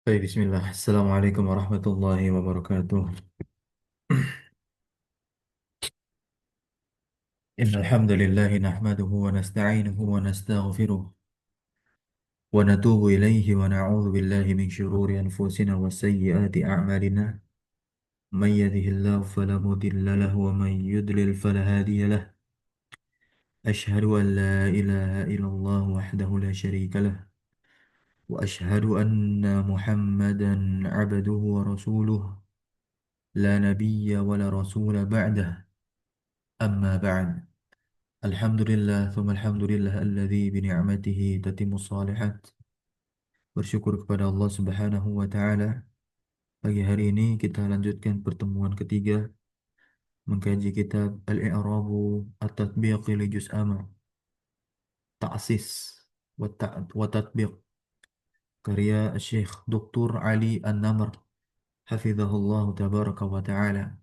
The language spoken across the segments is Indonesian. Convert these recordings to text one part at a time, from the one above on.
Baik, bismillah. Assalamualaikum warahmatullahi wabarakatuh. Innal hamdalillah nahmaduhu wa nasta'inuhu wa nastaghfiruh wa natubu ilayhi wa na'udzu billahi min shururi anfusina wa sayyiati a'malina. Man yahdihillahu fala mudilla lahu wa man yudlil fala hadiya lahu. Ashhadu an la ilaha illallah wahdahu la syarika lah wa ashhadu anna Muhammadan 'abduhu wa rasuluh la nabiyya wa la rasula ba'dah. Amma ba'd. Alhamdulillah, thumma alhamdulillah alladzi bi ni'matihi tatimmus shalihat. Bersyukur kepada Allah Subhanahu wa taala. Pagi hari ini kita lanjutkan pertemuan ketiga mengkaji kitab Al-I'rabu At-Tatbiq li Juz' Amma, Ta'sis wa Tatbiq, karya Syekh Dr. Ali An-Namr hafizahullah tabaraka wa taala.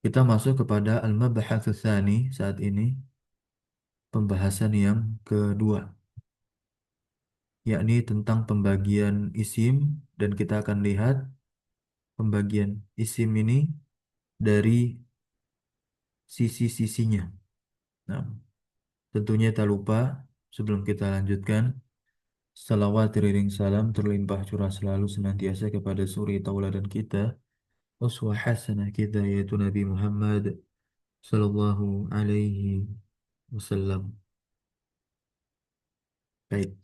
Kita masuk kepada Al-Mabhatsu Tsani saat ini, pembahasan yang kedua, yakni tentang pembagian isim, dan kita akan lihat pembagian isim ini dari sisi-sisinya. Nah, tentunya tak lupa sebelum kita lanjutkan, salawat iring salam terlimpah curah selalu senantiasa kepada suri tauladan kita, uswah hasanah kita, yaitu Nabi Muhammad sallallahu alaihi wasallam. Baik.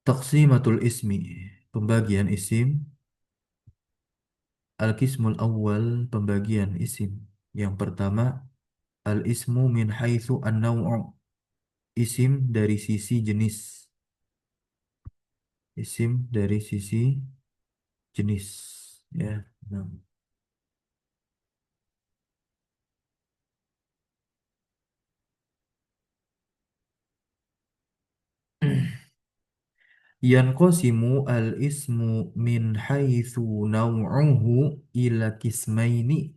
Taqsimatul ismi, pembagian isim. Al-Qismul Awwal, pembagian isim. Yang pertama, al-ismu min haitsu an-naw'u, isim dari sisi jenis. Isim dari sisi jenis, ya. Nah. Yanqasimu al-ismu min haitsu naw'uhu ila kismaini.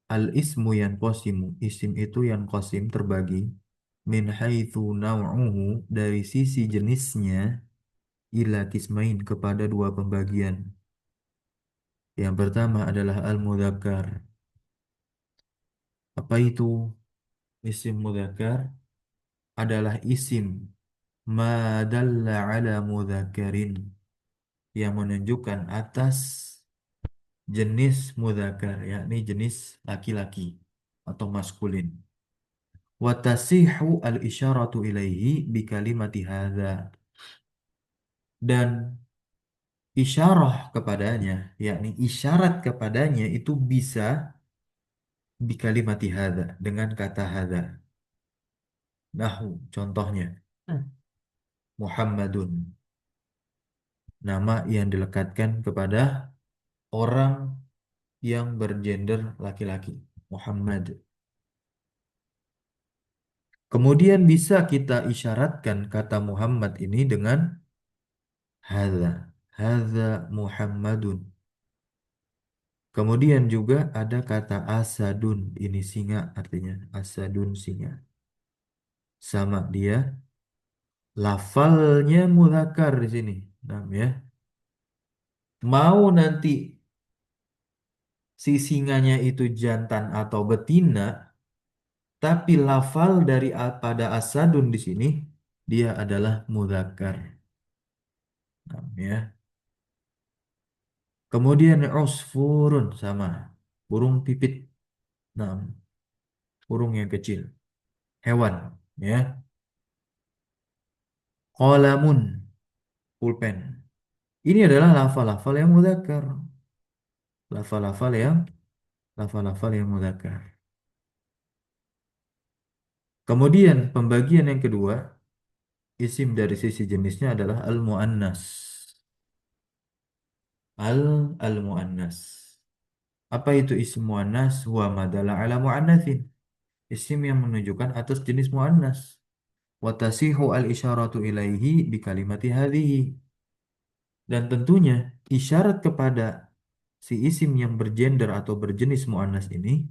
Al-ismu yanqasimu, isim itu yanqasim, terbagi, min haitsu naw'uhu, dari sisi jenisnya, ila kismain, kepada dua pembagian. Yang pertama adalah al-mudzakkar. Apa itu isim mudzakkar? Adalah isim ma dalla ala mudzakkarin, yang menunjukkan atas jenis mudzakkar, yakni jenis laki-laki atau maskulin. Wa tasihu al-isyaratu ilaihi bi kalimati hadza, dan isyarah kepadanya, yakni isyarat kepadanya itu bisa bi kalimati hadza, dengan kata hadza. Nahu, contohnya, Muhammadun, nama yang dilekatkan kepada orang yang bergender laki-laki, Muhammad. Kemudian bisa kita isyaratkan kata Muhammad ini dengan hadza, hadza Muhammadun. Kemudian juga ada kata asadun, ini singa, artinya asadun, singa. Sama dia, lafalnya mudzakkar di sini. Nah, ya. Mau nanti si singanya itu jantan atau betina, tapi lafal dari pada asadun di sini dia adalah mudzakkar. Nah, ya. Kemudian usfurun, sama burung pipit. Nah, burung yang kecil, hewan, ya. Qalamun, pulpen. Ini adalah lafal-lafal yang mudzakkar. Lafal-lafal yang lafal-lafal yang mudzakkar. Kemudian pembagian yang kedua, isim dari sisi jenisnya adalah al-muannas. Al-muannas. Apa itu isim muannas? Wa madalla ala muannatsin. Isim yang menunjukkan atas jenis muannas. Wa tasihu al-isyaratu ilaihi bi kalimati hadhihi. Dan tentunya isyarat kepada si isim yang bergender atau berjenis muannas ini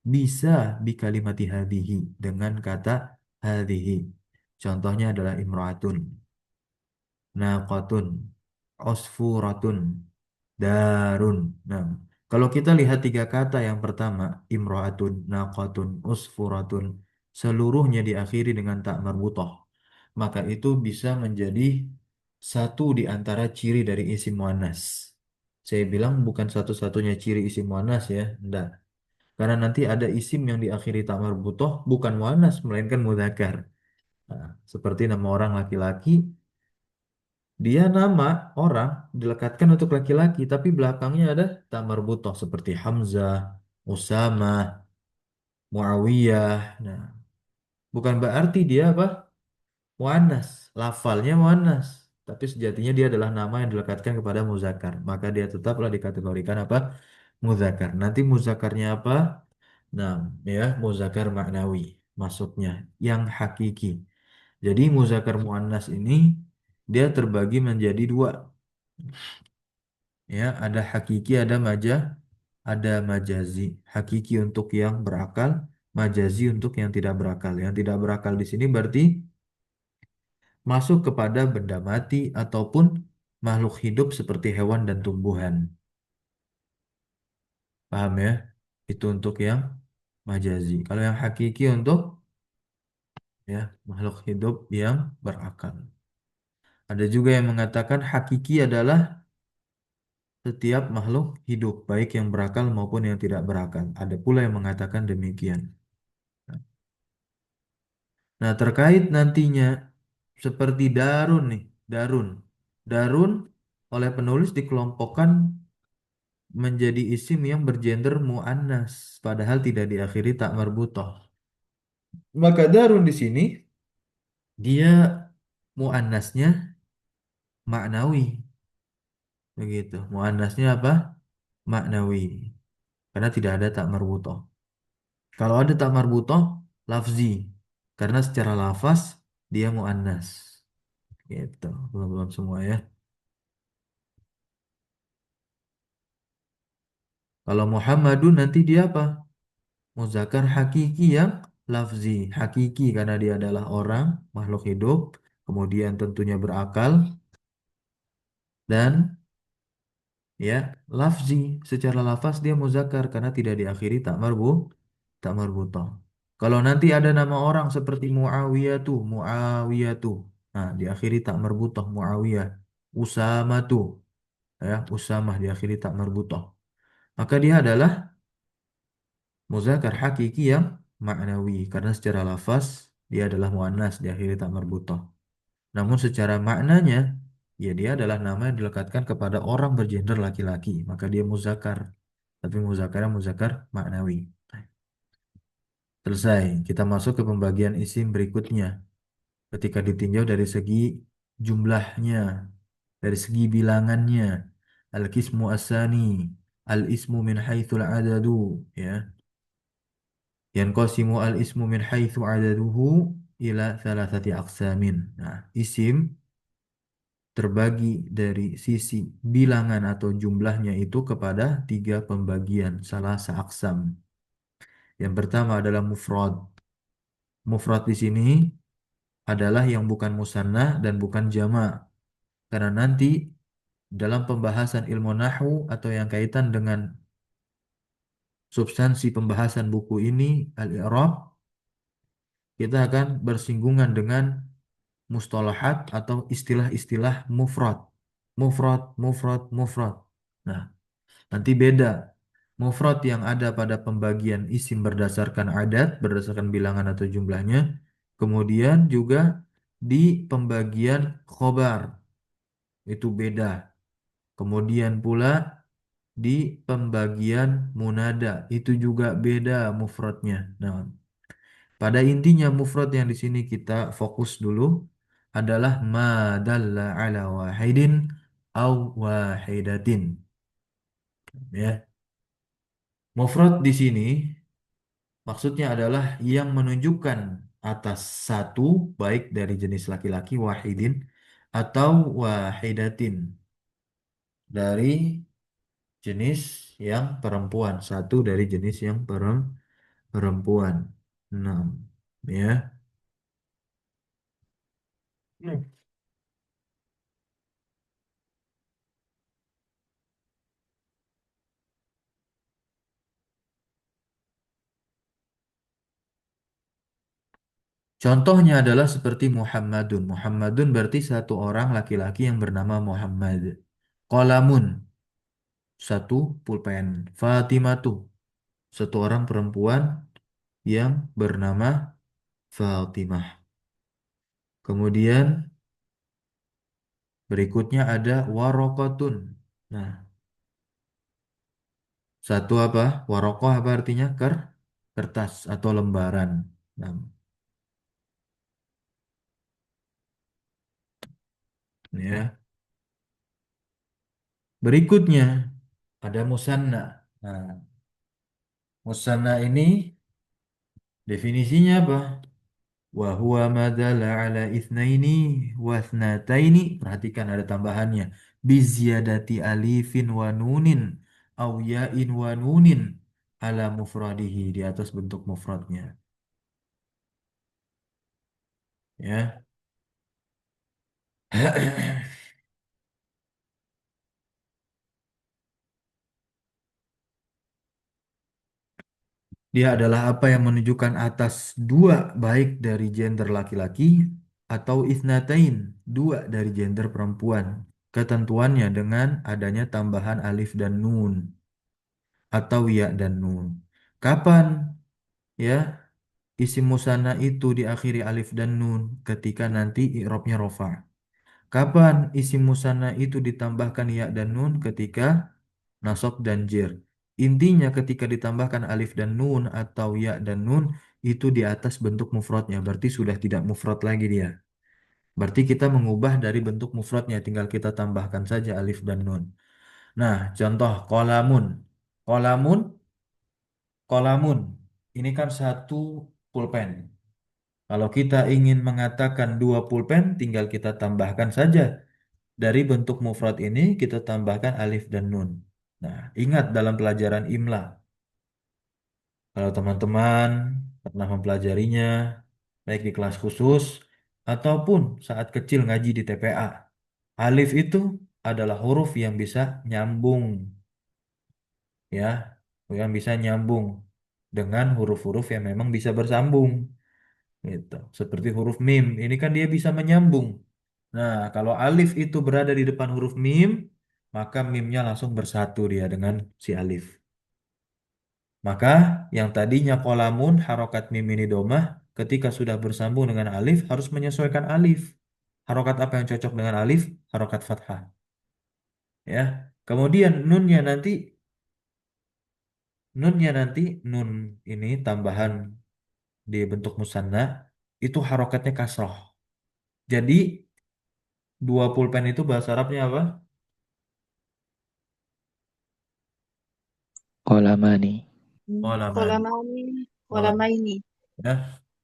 bisa bi kalimati hadhihi, dengan kata hadhihi. Contohnya adalah imro'atun, naqatun, usfuratun, darun. Nah, kalau kita lihat tiga kata yang pertama, imro'atun, naqatun, usfuratun, seluruhnya diakhiri dengan tak marbutoh, maka itu bisa menjadi satu di antara ciri dari isim muannas. Saya bilang bukan satu-satunya ciri isim muannas ya, enggak. Karena nanti ada isim yang diakhiri tak marbutoh bukan muannas melainkan mudzakkar. Nah, seperti nama orang laki-laki, dia nama orang dilekatkan untuk laki-laki, tapi belakangnya ada tak marbutoh seperti Hamzah, Usama, Muawiyah. Nah, bukan berarti dia apa? Muannas, lafalnya muannas, tapi sejatinya dia adalah nama yang dilekatkan kepada muzakkar. Maka dia tetaplah dikategorikan apa? Muzakkar. Nanti muzakkarnya apa? Nah, ya, muzakkar maknawi masuknya yang hakiki. Jadi muzakkar muannas ini dia terbagi menjadi dua. Ya, ada hakiki, ada majazi. Hakiki untuk yang berakal, majazi untuk yang tidak berakal. Yang tidak berakal di sini berarti masuk kepada benda mati ataupun makhluk hidup seperti hewan dan tumbuhan. Paham ya? Itu untuk yang majazi. Kalau yang hakiki untuk ya makhluk hidup yang berakal. Ada juga yang mengatakan hakiki adalah setiap makhluk hidup, baik yang berakal maupun yang tidak berakal. Ada pula yang mengatakan demikian. Nah, terkait nantinya seperti darun nih, darun. Darun oleh penulis dikelompokkan menjadi isim yang bergender muannas, padahal tidak diakhiri tak marbutoh. Maka darun di sini dia muannasnya maknawi, begitu. Muannasnya apa? Maknawi, karena tidak ada tak marbutoh. Kalau ada tak marbutoh, lafzi, karena secara lafaz dia muannas. Gitu, belum semua ya. Kalau Muhammadun nanti dia apa? Muzakkar hakiki yang lafzi. Hakiki karena dia adalah orang, makhluk hidup, kemudian tentunya berakal, dan ya lafzi. Secara lafaz dia muzakkar karena tidak diakhiri tak marbutoh. Kalau nanti ada nama orang seperti Muawiyah tuh. Nah, diakhiri tak marbutoh Muawiyah. Usama tuh, ya, Usamah diakhiri tak marbutoh. Maka dia adalah muzakkar hakiki yang maknawi karena secara lafaz dia adalah muannas diakhiri tak marbutoh. Namun secara maknanya ya dia adalah nama yang dilekatkan kepada orang bergender laki-laki, maka dia muzakkar. Tapi muzakkarnya muzakkar maknawi. Selesai. Kita masuk ke pembagian isim berikutnya. Ketika ditinjau dari segi jumlahnya, dari segi bilangannya, al-qismu asani, al-ismu min haitsul adadu, ya. Yanqasimu al-ismu min haitsu adaduhu ila thalathati aqsamin. Nah, isim terbagi dari sisi bilangan atau jumlahnya itu kepada tiga pembagian, salah seaksam. Yang pertama adalah mufrad. Mufrad di sini adalah yang bukan musanna dan bukan jama. Karena nanti dalam pembahasan ilmu nahwu atau yang kaitan dengan substansi pembahasan buku ini, al-i'rab, kita akan bersinggungan dengan mustalahat atau istilah-istilah mufrad. Mufrad. Nah, nanti beda. Mufrad yang ada pada pembagian isim berdasarkan adat, berdasarkan bilangan atau jumlahnya. Kemudian juga di pembagian khobar, itu beda. Kemudian pula di pembagian munada, itu juga beda mufradnya. Nah, pada intinya mufrad yang di sini kita fokus dulu adalah ma dalla ala wahidin au wahidatin. Ya. Mufrad di sini maksudnya adalah yang menunjukkan atas satu baik dari jenis laki-laki wahidin atau wahidatin dari jenis yang perempuan, satu dari jenis yang perempuan. Enam, ya. Contohnya adalah seperti Muhammadun. Muhammadun berarti satu orang laki-laki yang bernama Muhammad. Qalamun, satu pulpen. Fatimatu, satu orang perempuan yang bernama Fatimah. Kemudian berikutnya ada warokotun. Nah, satu apa? Warokoh apa artinya? Kertas atau lembaran. Nah, ya. Berikutnya ada musanna. Nah, musanna ini definisinya apa? Wa huwa madalla ala itsnaini wa thnataini. Perhatikan ada tambahannya. Bizyadati alifin wa nunin au ya'in wa nunin ala mufradihi di atas bentuk mufradnya. Ya. Dia adalah apa yang menunjukkan atas dua baik dari gender laki-laki atau isnatain dua dari gender perempuan. Ketentuannya dengan adanya tambahan alif dan nun atau ya dan nun. Kapan ya isim musanna itu diakhiri alif dan nun ketika nanti i'rabnya rofa. Kapan isim musanna itu ditambahkan ya dan nun ketika nasab dan jer. Intinya ketika ditambahkan alif dan nun atau ya dan nun itu di atas bentuk mufradnya. Berarti sudah tidak mufrad lagi dia. Berarti kita mengubah dari bentuk mufradnya. Tinggal kita tambahkan saja alif dan nun. Nah, contoh kolamun. Kolamun, kolamun. Ini kan satu pulpen. Kalau kita ingin mengatakan dua pulpen, tinggal kita tambahkan saja. Dari bentuk mufrad ini kita tambahkan alif dan nun. Nah, ingat dalam pelajaran imla, kalau teman-teman pernah mempelajarinya, baik di kelas khusus ataupun saat kecil ngaji di TPA, alif itu adalah huruf yang bisa nyambung, ya, yang bisa nyambung dengan huruf-huruf yang memang bisa bersambung, gitu. Seperti huruf mim, ini kan dia bisa menyambung. Nah, kalau alif itu berada di depan huruf mim, maka mimnya langsung bersatu dia dengan si alif. Maka yang tadinya kolamun harokat mim ini domah ketika sudah bersambung dengan alif harus menyesuaikan alif. Harokat apa yang cocok dengan alif? Harokat fathah. Ya. Kemudian nunnya nanti nun ini tambahan di bentuk musanna itu harokatnya kasroh. Jadi dua pulpen itu bahasa Arabnya apa? Kolamani. Kolamani. Kolamani, Kolam. kolamaini. Ya.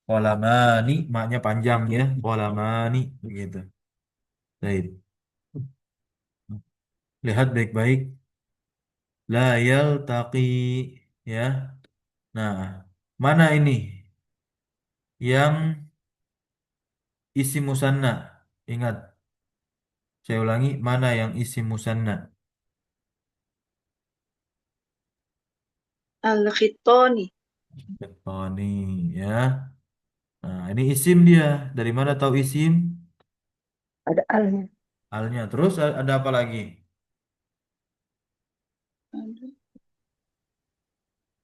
Kolamani, maknya panjang ya. Kolamani begitu. Baik. Lihat baik-baik. La yaltaqi ya. Nah, mana ini yang isim musanna? Ingat, saya ulangi, mana yang isim musanna? Al-Khittani, Ini ya. Nah, ini isim dia. Dari mana tahu isim? Ada alnya. Alnya. Terus ada apa lagi?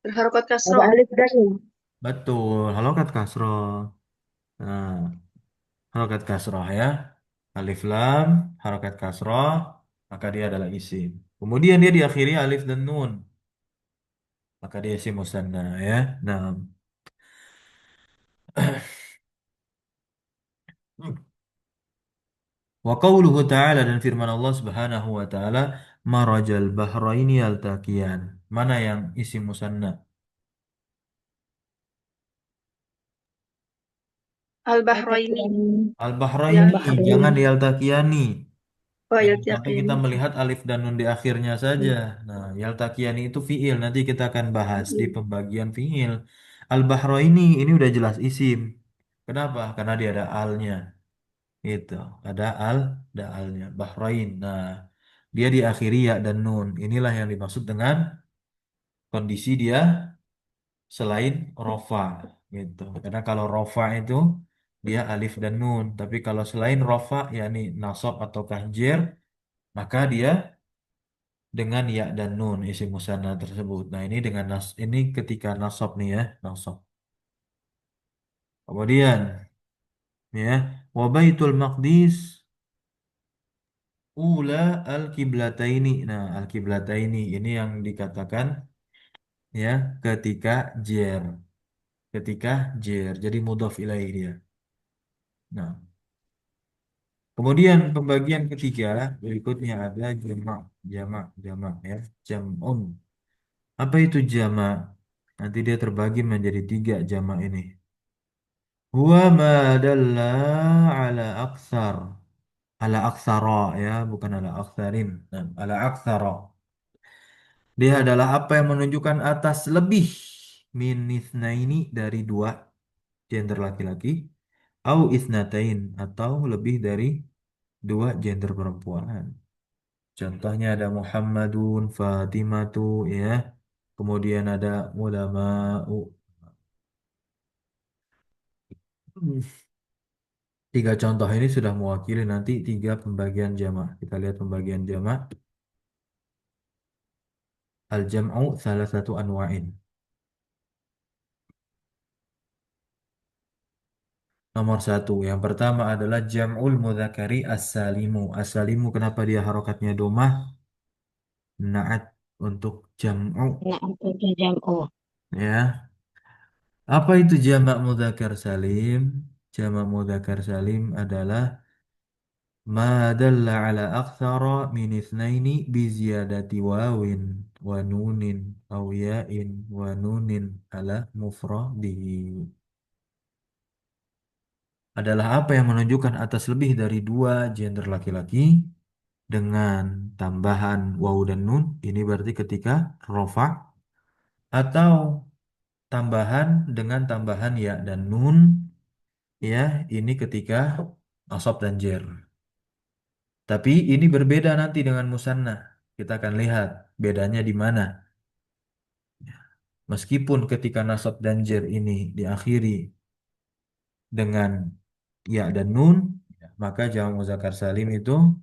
berharokat Ada kasroh. alif dan nun. Betul, halokat kasroh. Nah, halokat kasroh ya. Alif lam, harokat kasroh, maka dia adalah isim. Kemudian dia diakhiri alif dan nun, maka dia isim musanna ya. Nah, wa qauluhu ta'ala dan firman Allah Subhanahu wa taala marajal bahraini yaltaqiyan. Mana yang isim musanna? Al-Bahraini, Al ya. bahraini, jangan Bahrain. yaltaqiyani. Oh, ya, Jangan sampai kita yakini. melihat alif dan nun di akhirnya saja. Nah, yaltaqiyani itu fiil, nanti kita akan bahas di pembagian fiil. Al bahraini ini udah jelas isim. Kenapa? Karena dia ada alnya, Itu ada al, ada alnya. Bahrain. Nah, dia diakhiri ya dan nun. Inilah yang dimaksud dengan kondisi dia selain rofa gitu. Karena kalau rofa itu dia alif dan nun. Tapi kalau selain rofa yakni nasab atau kahjir, maka dia dengan ya dan nun isim musanna tersebut. Nah, ini dengan ini ketika nasab nih ya, nasab. Kemudian ya, wa baitul maqdis ula al-kiblataini. Nah, al-kiblataini ini yang dikatakan ya ketika jer. Ketika jer. Jadi mudhaf ilaih dia. Nah, kemudian pembagian ketiga berikutnya ada jamak, jamak, jamak ya, jam'un. Apa itu jamak? Nanti dia terbagi menjadi tiga jamak ini. Huwa ma dalla ala aksar. Ala aksara ya, bukan ala aksarin. Nah, ala aksara. Dia adalah apa yang menunjukkan atas lebih min ini dari dua gender laki-laki. Au isnatain atau lebih dari dua gender perempuan. Contohnya ada Muhammadun, Fatimatu, ya. Kemudian ada ulama'u. Hmm. Tiga contoh ini sudah mewakili nanti tiga pembagian jamak. Kita lihat pembagian jamak. Al-jam'u salah satu anwa'in. Nomor satu. Yang pertama adalah jam'ul mudhakari as-salimu. As-salimu kenapa dia harokatnya domah? Naat untuk jam'u. Nah, untuk jam'u. Ya. Apa itu jamak mudzakkar salim? Jamak mudzakkar salim adalah ma dalla ala aktsara min itsnaini bi ziyadati wawin wa nunin aw ya'in wa nunin ala mufradihi. Adalah apa yang menunjukkan atas lebih dari dua gender laki-laki dengan tambahan waw dan nun. Ini berarti ketika rofa atau tambahan dengan tambahan ya dan nun. Ya, ini ketika nasab dan jer. Tapi ini berbeda nanti dengan musanna. Kita akan lihat bedanya di mana. Meskipun ketika nasab dan jer ini diakhiri dengan ya dan nun, maka jamak muzakkar salim itu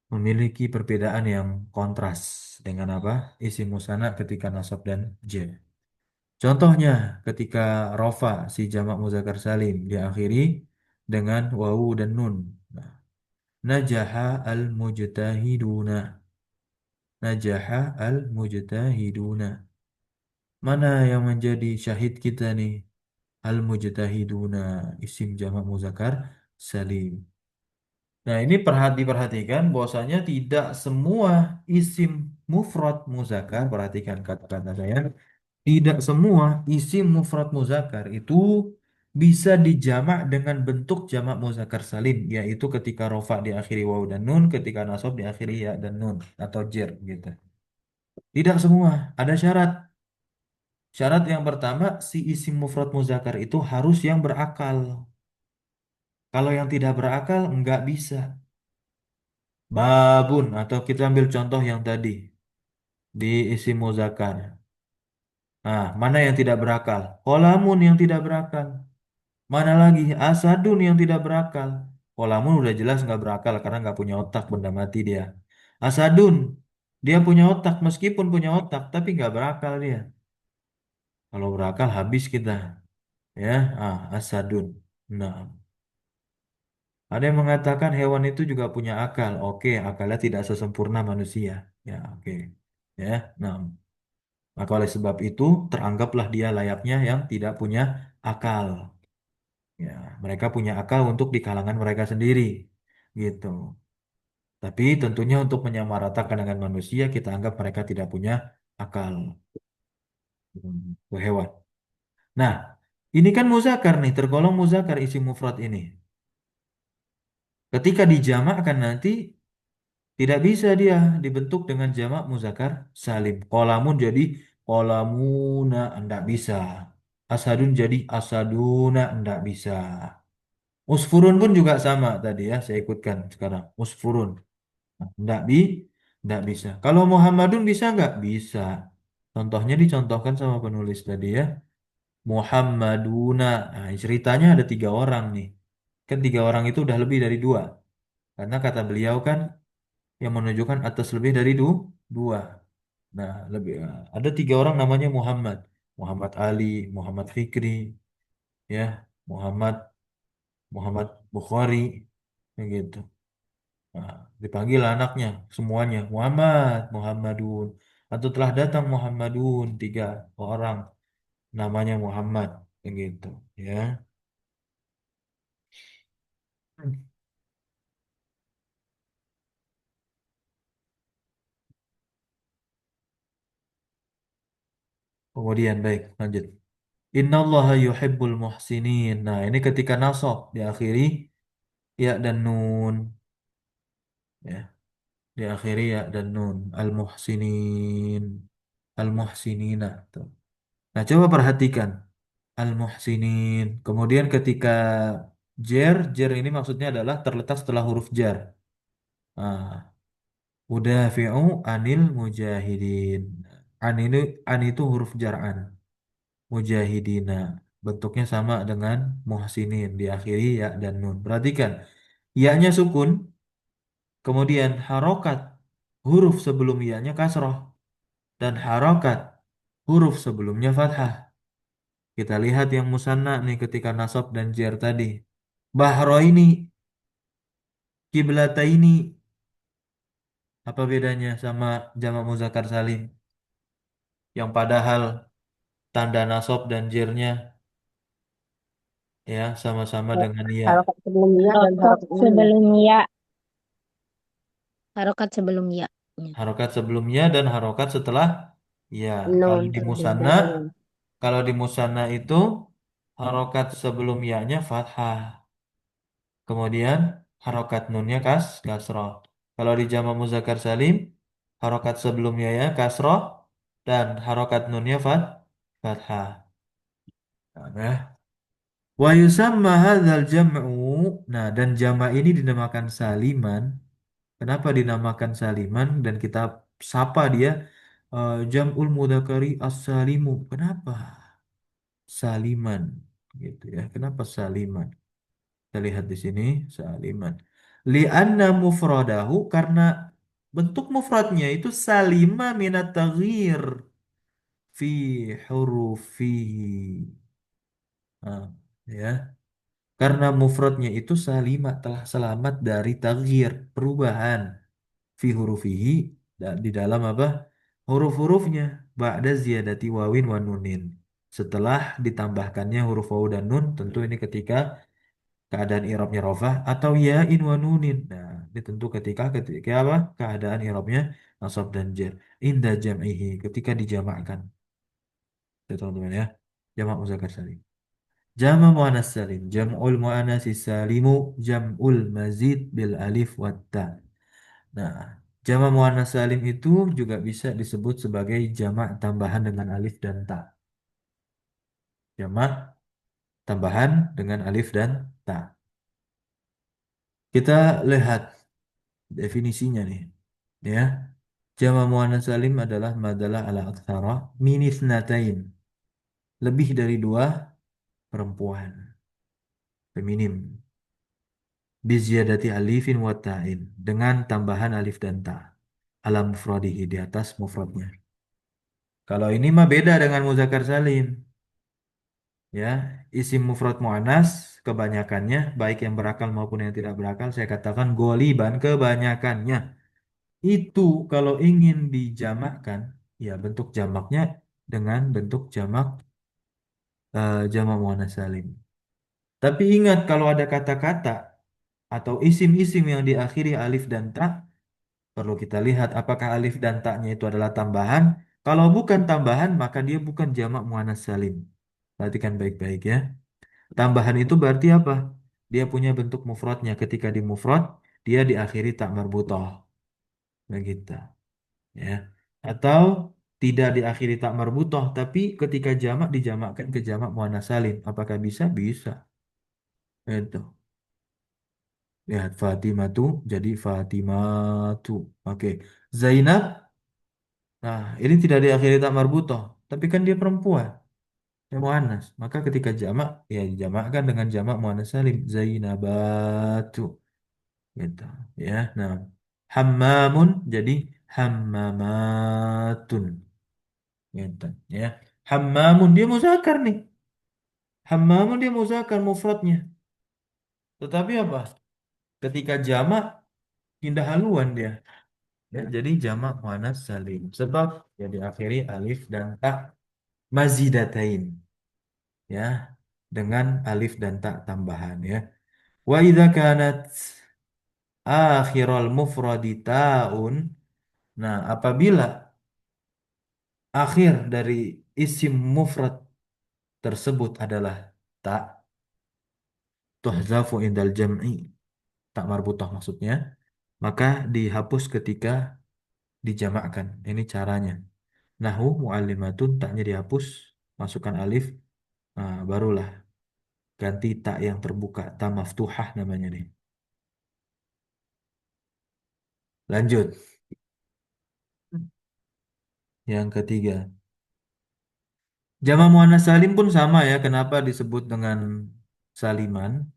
memiliki perbedaan yang kontras dengan apa? Isim musanna ketika nasab dan jer. Contohnya ketika rofa si jamak muzakkar salim diakhiri dengan wawu dan nun. Nah, najaha al-mujtahiduna. Najaha al-mujtahiduna. Mana yang menjadi syahid kita nih? Al-mujtahiduna. Isim jamak muzakkar salim. Nah, ini diperhatikan bahwasanya tidak semua isim mufrad muzakkar, perhatikan kata-kata saya, tidak semua isim mufrad muzakkar itu bisa dijamak dengan bentuk jamak muzakkar salim, yaitu ketika rofa diakhiri waw dan nun, ketika nasab diakhiri ya dan nun atau jer gitu. Tidak semua, ada syarat. Syarat yang pertama, si isim mufrad muzakkar itu harus yang berakal. Kalau yang tidak berakal, nggak bisa. Babun, atau kita ambil contoh yang tadi, di isim muzakkar. Nah, mana yang tidak berakal? Qalamun yang tidak berakal. Mana lagi? Asadun yang tidak berakal. Qalamun udah jelas nggak berakal karena nggak punya otak, benda mati dia. Asadun, dia punya otak, meskipun punya otak, tapi nggak berakal dia. Kalau berakal habis kita. Ya, asadun. Nah, ada yang mengatakan hewan itu juga punya akal. Oke, akalnya tidak sesempurna manusia. Ya, oke. Ya, nah, maka oleh sebab itu teranggaplah dia layaknya yang tidak punya akal. Ya, mereka punya akal untuk di kalangan mereka sendiri, gitu. Tapi tentunya untuk menyamaratakan dengan manusia, kita anggap mereka tidak punya akal. Itu hewan. Nah, ini kan muzakkar nih, tergolong muzakkar isim mufrad ini. Ketika dijamakkan nanti tidak bisa dia dibentuk dengan jamak muzakkar salim. Qalamun jadi qalamuna, enggak bisa. Asadun jadi asaduna, enggak bisa. Usfurun pun juga sama tadi ya, saya ikutkan sekarang. Usfurun. Nah, nggak bisa. Kalau Muhammadun bisa nggak? Bisa. Contohnya dicontohkan sama penulis tadi ya. Muhammaduna. Nah, ceritanya ada 3 orang nih. Kan 3 orang itu udah lebih dari dua. Karena kata beliau kan yang menunjukkan atas lebih dari dua. Nah, lebih ada 3 orang namanya Muhammad. Muhammad Ali, Muhammad Fikri, ya, Muhammad Muhammad Bukhari, begitu. Nah, dipanggil anaknya semuanya Muhammad, Muhammadun, atau telah datang Muhammadun 3 orang namanya Muhammad, begitu, ya. Kemudian baik, lanjut. Innallaha yuhibbul muhsinin. Nah, ini ketika nasab diakhiri ya dan nun, ya, diakhiri ya dan nun. Al-muhsinin, al-muhsinina. Tuh. Nah, coba perhatikan al-muhsinin. Kemudian ketika jer ini maksudnya adalah terletak setelah huruf jar. Nah, udafi'u anil mujahidin. An ini an itu huruf jar an. Mujahidina. Bentuknya sama dengan muhsinin. Diakhiri ya dan nun. Perhatikan. Ya-nya sukun. Kemudian harokat. Huruf sebelum ya-nya kasroh. Dan harokat. Huruf sebelumnya fathah. Kita lihat yang musanna nih ketika nasab dan jar tadi. Bahro ini. Kiblata ini. Apa bedanya sama jamak muzakkar salim? Yang padahal tanda nasab dan jernya ya sama-sama dengan ya. Harokat sebelum ya dan Harokat harokat nun ya. sebelum ya. Harokat sebelum ya. Harokat sebelumnya dan harokat setelah ya. Nun Kalau di musanna, beda nun. itu harokat sebelum ya-nya fathah. Kemudian harokat nunnya kasroh. Kalau di jamak muzakkar salim, harokat sebelumnya ya kasroh dan harokat nunnya fathah. Nah, wa yusamma hadzal jam'u. Nah, dan jama' ini dinamakan saliman. Kenapa dinamakan saliman dan kita sapa dia jam'ul mudzakkari as-salimu. Kenapa? Saliman gitu ya. Kenapa saliman? Kita lihat di sini saliman. Li'anna mufradahu karena bentuk mufradnya itu salima minat taghyir fi hurufihi. Nah, ya. Karena mufradnya itu salimah telah selamat dari taghyir, perubahan fi hurufihi dan di dalam apa? Huruf-hurufnya ba'da ziyadati wawin wa nunin. Setelah ditambahkannya huruf waw dan nun, tentu ini ketika keadaan i'rabnya rafah atau ya'in wa nunin. Nah, ini tentu ketika apa? Keadaan i'rabnya nasab dan jar. Inda jam'ihi ketika dijamakkan. Ya, teman-teman ya. Jamak muzakkar salim. Jama muannas salim. Jam'ul muannas salimu jam'ul mazid bil alif wat ta. Nah, jama muannas salim itu juga bisa disebut sebagai jamak tambahan dengan alif dan ta. Jamak tambahan dengan alif dan ta. Kita lihat definisinya nih. Ya. Jama muannas salim adalah ala aktsara min itsnatain. Lebih dari 2 perempuan. Feminim. Biziyadati alifin wa ta'in dengan tambahan alif dan ta ala mufradihi di atas mufradnya. Kalau ini mah beda dengan muzakkar salim, ya. Isim mufrad muannas kebanyakannya baik yang berakal maupun yang tidak berakal saya katakan goliban kebanyakannya itu kalau ingin dijamakkan ya bentuk jamaknya dengan bentuk jamak muannas salim. Tapi ingat kalau ada kata-kata atau isim-isim yang diakhiri alif dan ta perlu kita lihat apakah alif dan ta-nya itu adalah tambahan. Kalau bukan tambahan, maka dia bukan jamak muannas salim. Perhatikan baik-baik ya. Tambahan itu berarti apa? Dia punya bentuk mufradnya. Ketika di mufrad, dia diakhiri tak marbutoh. Begitu. Ya. Atau tidak diakhiri tak marbutoh, tapi ketika jamak dijamakkan ke jamak muannas salim. Apakah bisa? Bisa. Itu. Lihat Fatimatu jadi Fatimatu. Oke. Zainab. Nah, ini tidak diakhiri tak marbutoh, tapi kan dia perempuan, ya muannas. Maka ketika jamak ya dijamakkan dengan jamak muannas salim Zainabatu gitu ya. Nah, Hammamun jadi Hammamatun gitu ya. Hammamun dia muzakkar nih. Hammamun dia muzakkar mufradnya. Tetapi apa? Ketika jamak pindah haluan dia. Ya, jadi jamak muannas salim. Sebab ya diakhiri alif dan ta mazidatain ya dengan alif dan ta tambahan ya. Wa idza kanat akhiral mufradi taun. Nah, apabila akhir dari isim mufrad tersebut adalah ta tuhzafu indal jam'i, tak marbutah maksudnya, maka dihapus ketika dijamakkan. Ini caranya. Nahu muallimatun taknya dihapus, masukkan alif, nah, barulah ganti tak yang terbuka, ta maftuhah namanya nih. Lanjut. Yang ketiga. Jama muannas salim pun sama ya. Kenapa disebut dengan saliman?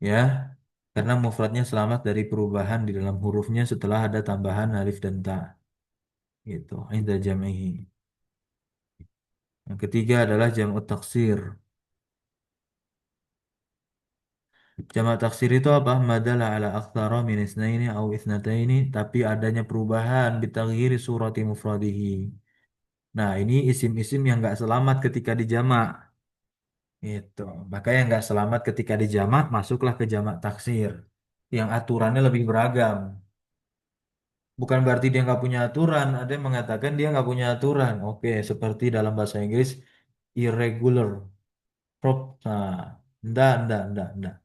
Ya, karena mufradnya selamat dari perubahan di dalam hurufnya setelah ada tambahan alif dan ta. Gitu. Inda jam'ihi. Yang ketiga adalah jam'ut taksir. Jamak taksir itu apa? Madalah ala aktsara min isnaini au isnataini, tapi adanya perubahan bitaghyiri surati mufradihi. Nah, ini isim-isim yang nggak selamat ketika dijamak. Itu. Makanya nggak selamat ketika dijamak, masuklah ke jamak taksir. Yang aturannya lebih beragam. Bukan berarti dia nggak punya aturan. Ada yang mengatakan dia nggak punya aturan. Oke, seperti dalam bahasa Inggris, irregular. Prop. Nah, enggak.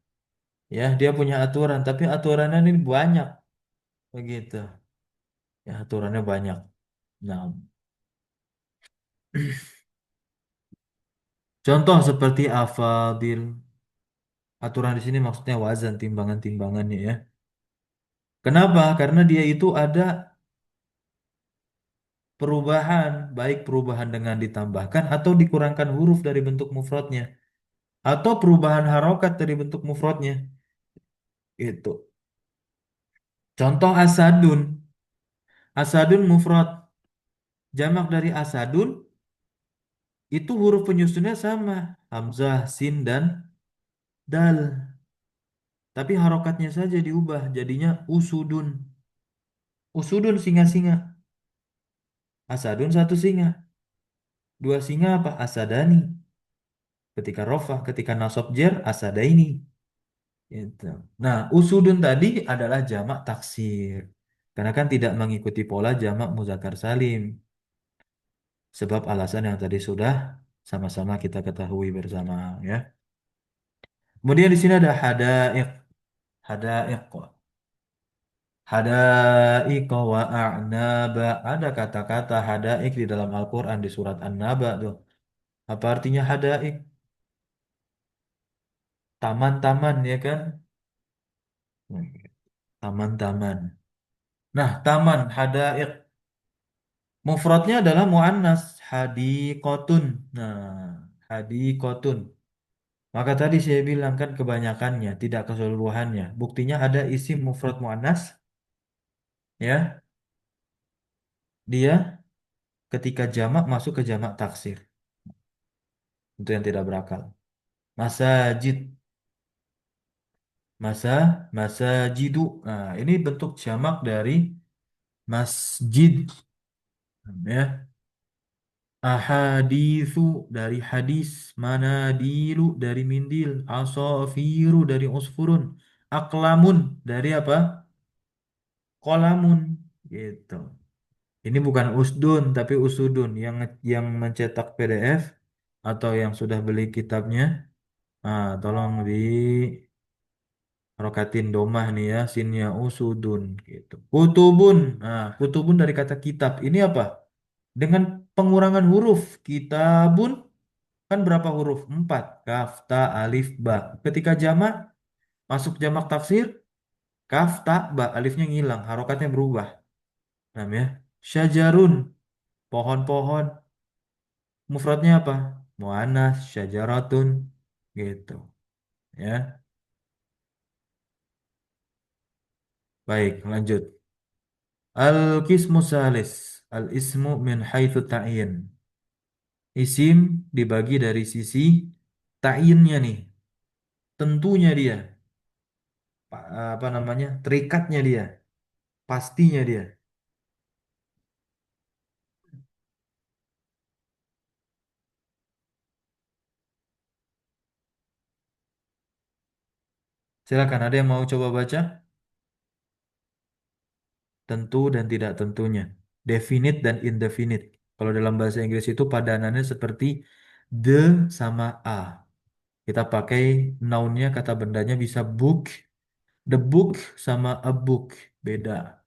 Ya, dia punya aturan. Tapi aturannya ini banyak. Begitu. Ya, aturannya banyak. Nah, contoh seperti afadil. Aturan di sini maksudnya wazan, timbangan-timbangannya ya. Kenapa? Karena dia itu ada perubahan, baik perubahan dengan ditambahkan atau dikurangkan huruf dari bentuk mufradnya, atau perubahan harokat dari bentuk mufradnya. Itu. Contoh asadun. Asadun mufrad. Jamak dari asadun itu huruf penyusunnya sama. Hamzah, sin, dan dal. Tapi harokatnya saja diubah. Jadinya usudun. Usudun singa-singa. Asadun satu singa. Dua singa apa? Asadani. Ketika rofah, ketika nasab jer, asadaini. Gitu. Nah, usudun tadi adalah jamak taksir. Karena kan tidak mengikuti pola jamak muzakkar salim. Sebab alasan yang tadi sudah sama-sama kita ketahui bersama ya. Kemudian di sini ada hada'iq. Hada'iq. Hada'iq wa a'naba. Ada kata-kata hada'iq di dalam Al-Quran di surat An-Naba tuh. Apa artinya hada'iq? Taman-taman ya kan? Taman-taman. Nah, taman, hada'iq. Mufradnya adalah muannas hadiqotun. Nah, hadiqotun. Maka tadi saya bilang kan kebanyakannya, tidak keseluruhannya. Buktinya ada isim mufrad muannas, ya. Dia ketika jamak masuk ke jamak taksir. Itu yang tidak berakal. Masajid, masajidu. Nah, ini bentuk jamak dari masjid, ya. Ahaditsu dari hadis, manadilu dari mindil, asafiru dari usfurun, aklamun dari apa? Kolamun gitu. Ini bukan usdun tapi usudun yang mencetak PDF atau yang sudah beli kitabnya. Nah, tolong di rokatin domah nih ya, sinnya usudun gitu. Kutubun. Nah, kutubun dari kata kitab. Ini apa? Dengan pengurangan huruf. Kitabun kan berapa huruf? Empat. Kaf, ta, alif, ba. Ketika jamak Masuk jamak taksir, kaf, ta, ba, alifnya ngilang, harokatnya berubah. Namanya syajarun, pohon-pohon. Mufradnya apa? Muannas, syajaratun, gitu. Ya, baik, lanjut. Al-qismu salis, al-ismu min haitsu ta'yin. Isim dibagi dari sisi ta'yinnya nih, tentunya dia, apa namanya? Terikatnya dia, pastinya dia. Silakan, ada yang mau coba baca? Tentu dan tidak tentunya, definite dan indefinite. Kalau dalam bahasa Inggris itu padanannya seperti the sama a. Kita pakai nounnya, kata bendanya bisa book, the book sama a book, beda.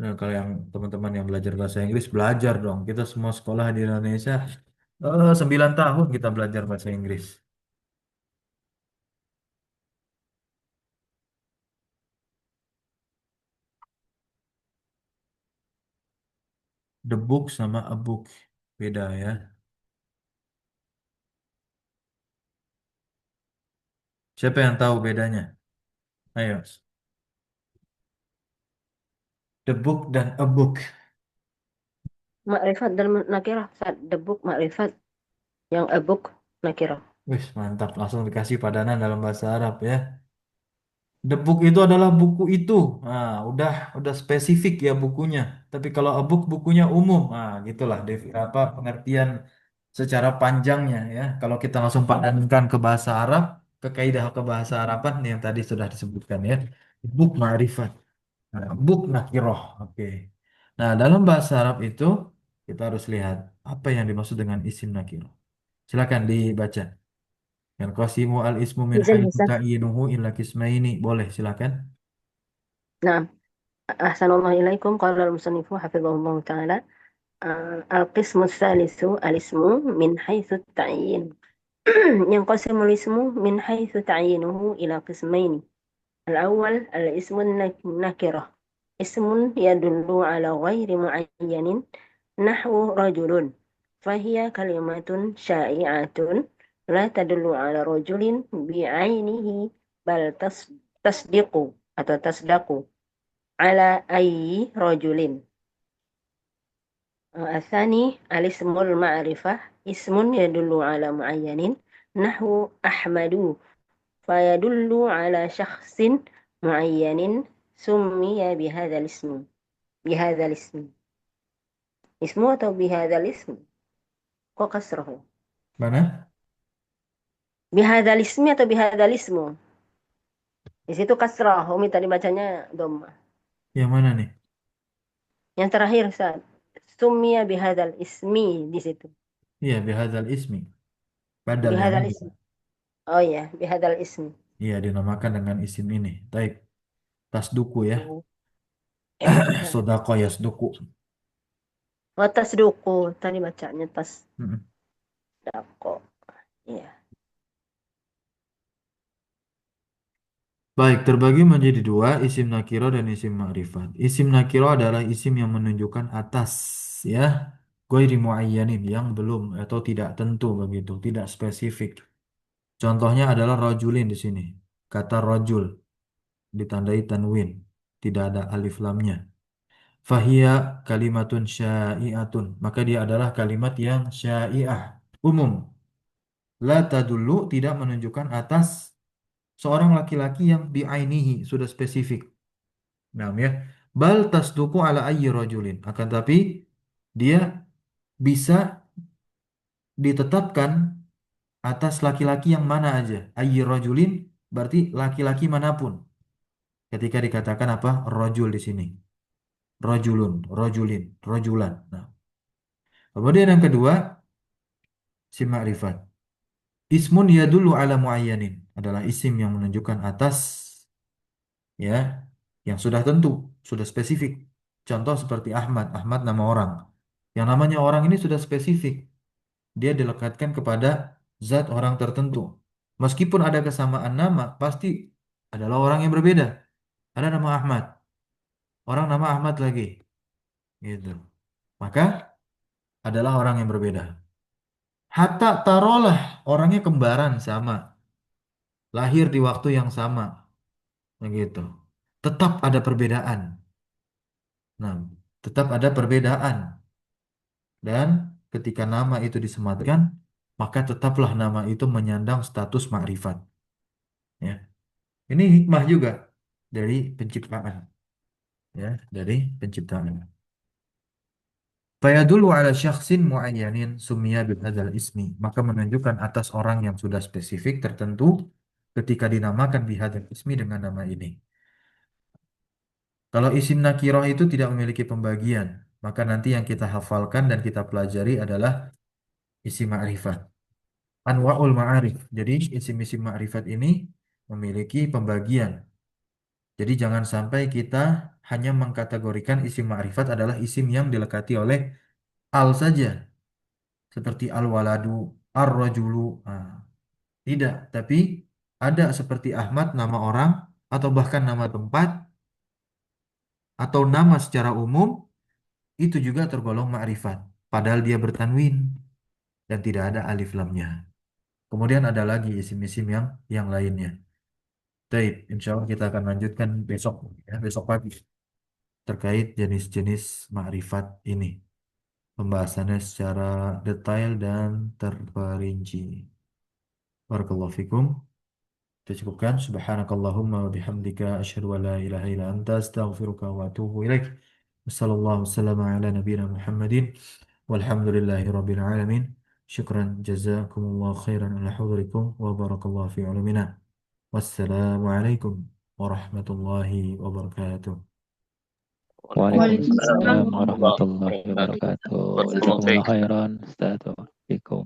Nah, kalau yang teman-teman yang belajar bahasa Inggris, belajar dong. Kita semua sekolah di Indonesia, 9 tahun kita belajar bahasa Inggris. The book sama a book, beda ya. Siapa yang tahu bedanya? Ayo, the book dan a book. Makrifat dan nakirah. Saat the book makrifat. Yang a book nakirah. Wih, mantap. Langsung dikasih padanan dalam bahasa Arab ya. The book itu adalah buku itu. Nah, udah spesifik ya bukunya. Tapi kalau a book bukunya umum. Nah, gitulah apa pengertian secara panjangnya ya. Kalau kita langsung padankan ke bahasa Arab, ke kaidah ke bahasa Araban yang tadi sudah disebutkan ya. Book ma'rifat. Nah, book nakiroh. Oke. Nah, dalam bahasa Arab itu kita harus lihat apa yang dimaksud dengan isim nakiroh. Silakan dibaca. Yang qasimu al ismu min Izin haythu Ustaz. ta'yinuhu illa kismaini. Boleh, silakan. Nah, Ahsanallahu ilaikum. Qala al-musannifu hafizahullah ta'ala. Al-qismu tsalitsu al-ismu min haitsu ta'yin. ينقسم الاسم من حيث تعيينه إلى قسمين. الأول الاسم النكرة، اسم يدل على غير معين نحو رجل، فهي كلمة شائعة لا تدل على رجل بعينه بل تصدق atau تصدق على أي رجل. الثاني الاسم المعرفة، اسم يدل على معين نحو أحمد، فيدل على شخص معين سمي بهذا الاسم اسمه atau بهذا الاسم kok kasroh ya? Mana? بهذا الاسم atau بهذا الاسم, di situ kasroh. Umi tadi bacanya dhamma. Yang mana nih? Yang terakhir Ustaz, summiya bihadzal ismi, di situ Iya, bihadzal ismi. Badal yang bihadzal ini. ismi. Oh ya, bihadzal ismi. Iya, dinamakan dengan isim ini. Taib. Tasduku ya. Sodako ya, sduku. Oh, tasduku tadi bacanya Mm-mm. tasdako. Iya. Baik, terbagi menjadi dua, isim nakiro dan isim ma'rifat. Isim nakiro adalah isim yang menunjukkan atas, ya. Ghairi muayyanin, yang belum atau tidak tentu begitu, tidak spesifik. Contohnya adalah rojulin di sini. Kata rojul ditandai tanwin, tidak ada alif lamnya. Fahia kalimatun syai'atun, maka dia adalah kalimat yang syai'ah, umum. La tadullu, tidak menunjukkan atas seorang laki-laki yang bi'ainihi, sudah spesifik. Nah, ya. Bal tasduku ala ayyi rajulin. Akan tapi dia bisa ditetapkan atas laki-laki yang mana aja. Ayyi rajulin berarti laki-laki manapun. Ketika dikatakan apa? Rajul di sini. Rajulun, rajulin, rajulan. Nah, kemudian yang kedua, si ma'rifat. Ismun yadullu ala muayyanin adalah isim yang menunjukkan atas, ya, yang sudah tentu, sudah spesifik. Contoh seperti Ahmad. Ahmad nama orang. Yang namanya orang ini sudah spesifik. Dia dilekatkan kepada zat orang tertentu. Meskipun ada kesamaan nama, pasti adalah orang yang berbeda. Ada nama Ahmad, orang nama Ahmad lagi, gitu. Maka adalah orang yang berbeda. Hatta tarolah orangnya kembaran sama, lahir di waktu yang sama, begitu. Tetap ada perbedaan. Nah, tetap ada perbedaan. Dan ketika nama itu disematkan, maka tetaplah nama itu menyandang status makrifat. Ya, ini hikmah juga dari penciptaan. Ya, dari penciptaan. Fayadullu ala syakhsin muayyanin summiya bihadzal ismi. Maka menunjukkan atas orang yang sudah spesifik tertentu ketika dinamakan bihadzal ismi dengan nama ini. Kalau isim nakiroh itu tidak memiliki pembagian, maka nanti yang kita hafalkan dan kita pelajari adalah isim ma'rifat. Anwa'ul ma'arif. Jadi isim-isim ma'rifat ini memiliki pembagian. Jadi jangan sampai kita hanya mengkategorikan isim ma'rifat adalah isim yang dilekati oleh al saja. Seperti al-waladu, ar-rajulu. Nah, tidak, tapi ada seperti Ahmad nama orang atau bahkan nama tempat atau nama secara umum itu juga tergolong ma'rifat. Padahal dia bertanwin dan tidak ada alif lamnya. Kemudian ada lagi isim-isim yang lainnya. Baik, insya Allah kita akan lanjutkan besok ya, besok pagi terkait jenis-jenis ma'rifat ini. Pembahasannya secara detail dan terperinci. Barakallahu fikum. Kita cukupkan. Subhanakallahumma wa bihamdika asyhadu an la ilaha illa anta astaghfiruka wa atubu ilaik. Wassallallahu wassalamu ala nabiyyina Muhammadin walhamdulillahi rabbil alamin. Syukran jazakumullah khairan ala hudurikum wa barakallahu fi ulumina. Wassalamualaikum warahmatullahi wabarakatuh. Waalaikumsalam Waalaikumsalam warahmatullahi warahmatullahi wabarakatuh. wabarakatuh. Jazakumullah Jazakumullah khairan. khairan, Ustaz. Fikum.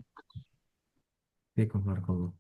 Fikum barakallah.